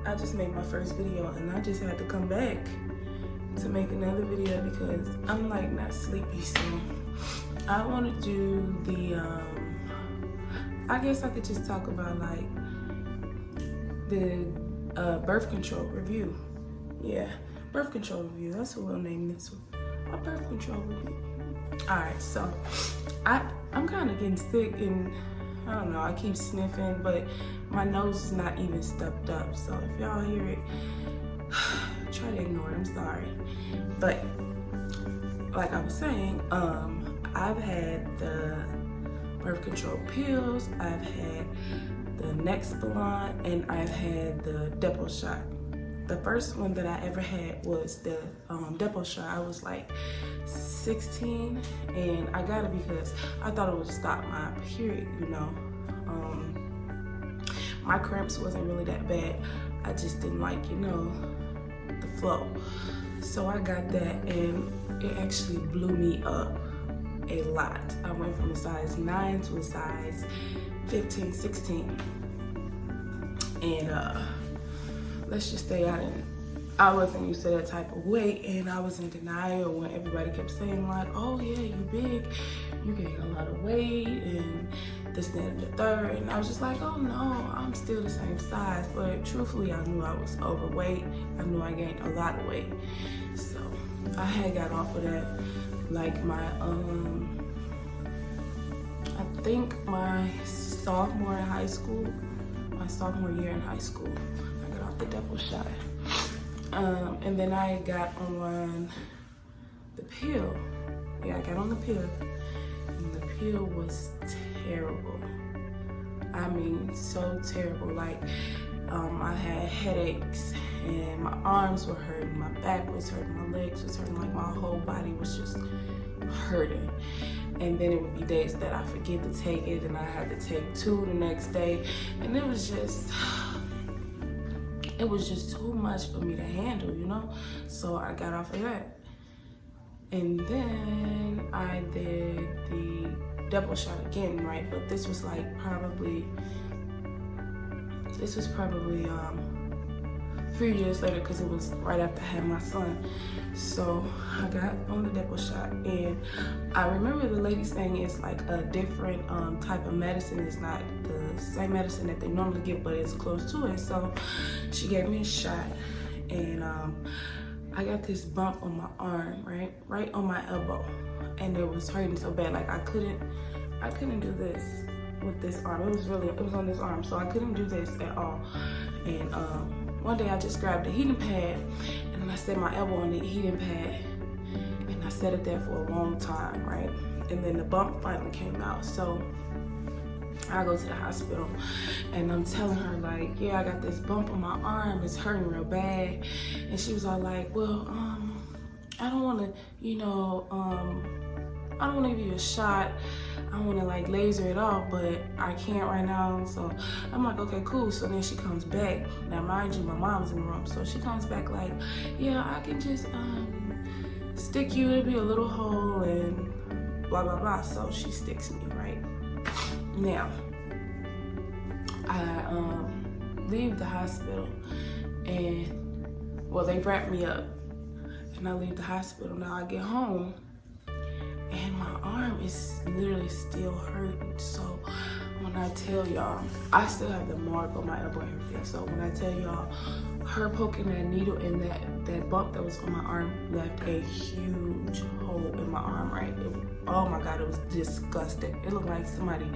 I just made my first video and I just had to come back to make another video because I'm like not sleepy. So I want to do the, I guess I could just talk about like the birth control review. Yeah, birth control review. That's what we'll name this one. A birth control review. All right, so I'm kind of getting sick and I don't know, I keep sniffing, but my nose is not even stuffed up. So if y'all hear it, try to ignore it, I'm sorry. But like I was saying, I've had the birth control pills, I've had the Nexplanon, and I've had the Depo shot. The first one that I ever had was the Depo shot. I was like 16 and I got it because I thought it would stop my period, you know. My cramps wasn't really that bad. I just didn't like, you know, the flow. So I got that and it actually blew me up a lot. I went from a size 9 to a size 15, 16. And let's just say I wasn't used to that type of weight, and I was in denial when everybody kept saying like, oh yeah, you big, you gained a lot of weight, and this, that, and the third. And I was just like, oh no, I'm still the same size. But truthfully, I knew I was overweight. I knew I gained a lot of weight. So I had got off of that like my, I think my sophomore year in high school, I got off the Depo shot. And then I got on the pill. Yeah, I got on the pill. And the pill was terrible. I mean, so terrible. Like, I had headaches and my arms were hurting, my back was hurting, my legs was hurting, like my whole body was just hurting. And then it would be days that I forget to take it and I had to take 2 the next day. And it was just too much for me to handle, you know? So I got off of that. And then I did the Depo shot again, right? But this was like probably a few years later because it was right after I had my son. So I got on the Depo shot, and I remember the lady saying it's like a different type of medicine. It's not the same medicine that they normally give, but it's close to it. So she gave me a shot, and I got this bump on my arm, right on my elbow, and it was hurting so bad. Like I couldn't do this with this arm. It was on this arm, so I couldn't do this at all. And one day I just grabbed a heating pad and then I set my elbow on the heating pad and I set it there for a long time, right? And then the bump finally came out. So I go to the hospital and I'm telling her like, yeah, I got this bump on my arm, it's hurting real bad. And she was all like, well, I don't wanna, you know, I don't wanna give you a shot. I wanna like laser it off, but I can't right now. So I'm like, okay, cool. So then she comes back. Now mind you, my mom's in the room. So she comes back like, yeah, I can just stick you, it'll be a little hole and blah, blah, blah. So she sticks me, right? Now, I leave the hospital and, well, they wrap me up and I leave the hospital. Now I get home and my arm is literally still hurting. So when I tell y'all, I still have the mark on my elbow and everything. So when I tell y'all, her poking that needle in that bump that was on my arm left a huge hole in my arm, right? Oh my God, it was disgusting. It looked like somebody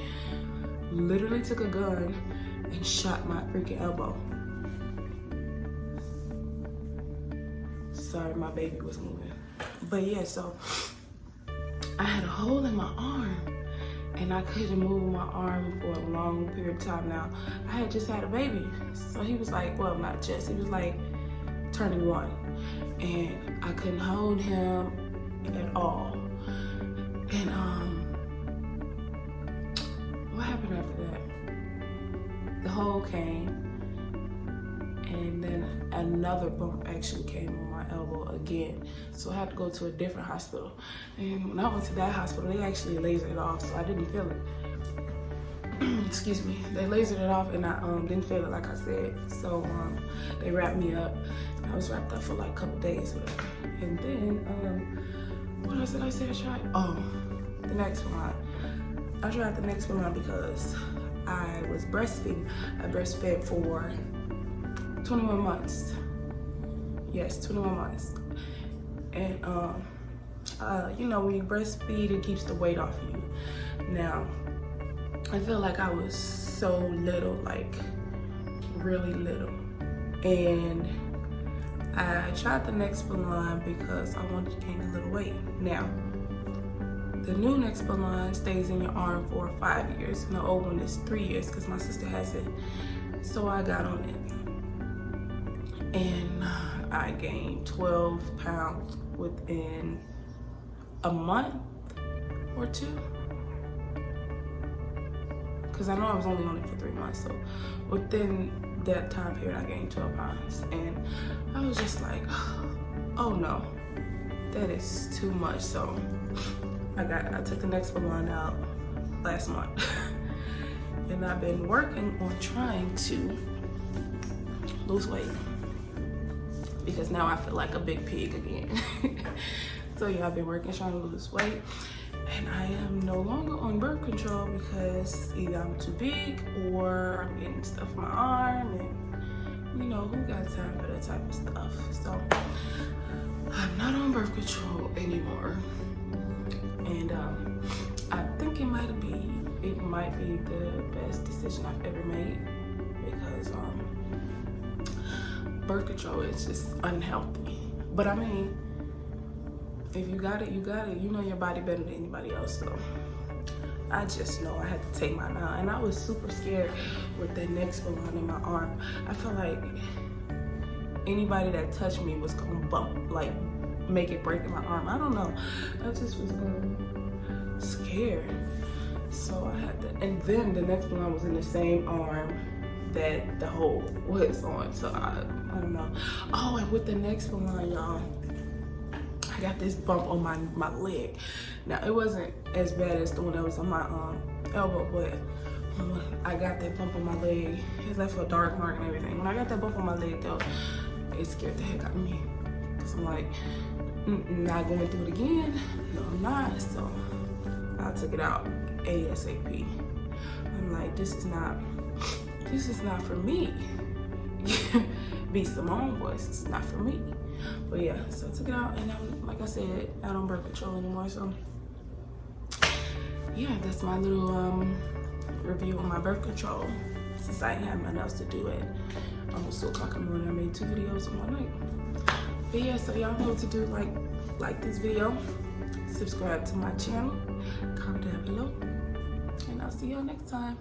literally took a gun and shot my freaking elbow. Sorry, my baby was moving. But yeah, so I had a hole in my arm and I couldn't move my arm for a long period of time. Now, I had just had a baby. So he was like, well, not just, he was like turning 1. And I couldn't hold him at all. And what happened after that? The hole came and then another bump actually came on my elbow again. So I had to go to a different hospital. And when I went to that hospital, they actually lasered it off, so I didn't feel it. excuse me, they lasered it off and I didn't feel it like I said. So they wrapped me up. I was wrapped up for like a couple days or whatever. And then, what else did I say I tried? Oh, the Nexplanon. I tried the Nexplanon because I was breastfeeding. I breastfed for 21 months. Yes, 21 months. And, you know, when you breastfeed, it keeps the weight off of you. Now, I feel like I was so little, like really little. And I tried the Nexplanon because I wanted to gain a little weight. Now, the new Nexplanon stays in your arm for 5 years, and the old one is 3 years because my sister has it. So I got on it. And I gained 12 pounds within a month or two. Because I know I was only on it for 3 months. So within that time period, I gained 12 pounds. And I was just like, oh no, that is too much. So I took the Nexplanon out last month. And I've been working on trying to lose weight. Because now I feel like a big pig again. So yeah, I've been working trying to lose weight. And I am no longer on birth control because either I'm too big or I'm getting stuff in my arm, and you know, who got time for that type of stuff? So I'm not on birth control anymore. And I think it might be the best decision I've ever made, because birth control is just unhealthy. But I mean, if you got it, you got it. You know your body better than anybody else. So I just know I had to take mine out. And I was super scared with that Nexplanon in my arm. I felt like anybody that touched me was gonna bump, like make it break in my arm. I don't know. I just was scared. So I had to, and then the Nexplanon was in the same arm that the hole was on. So I don't know. Oh, and with the Nexplanon, y'all, I got this bump on my leg. Now, it wasn't as bad as the one that was on my elbow, but when I got that bump on my leg, it left a dark mark and everything. When I got that bump on my leg, though, it scared the heck out of me. Because I'm like, not going through it again. No, I'm not. So I took it out ASAP. I'm like, this is not for me. Be Simone voice, it's not for me. But yeah, so I took it out, and I'm, like I said, not on birth control anymore. So yeah, that's my little review on my birth control. Since I didn't have nothing else to do at almost 2 o'clock in the morning, I made 2 videos in one night. But yeah, so y'all know what to do. Like this video, subscribe to my channel, comment down below, and I'll see y'all next time.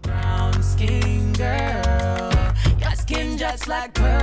Brown skin girl, your skin just like pearl.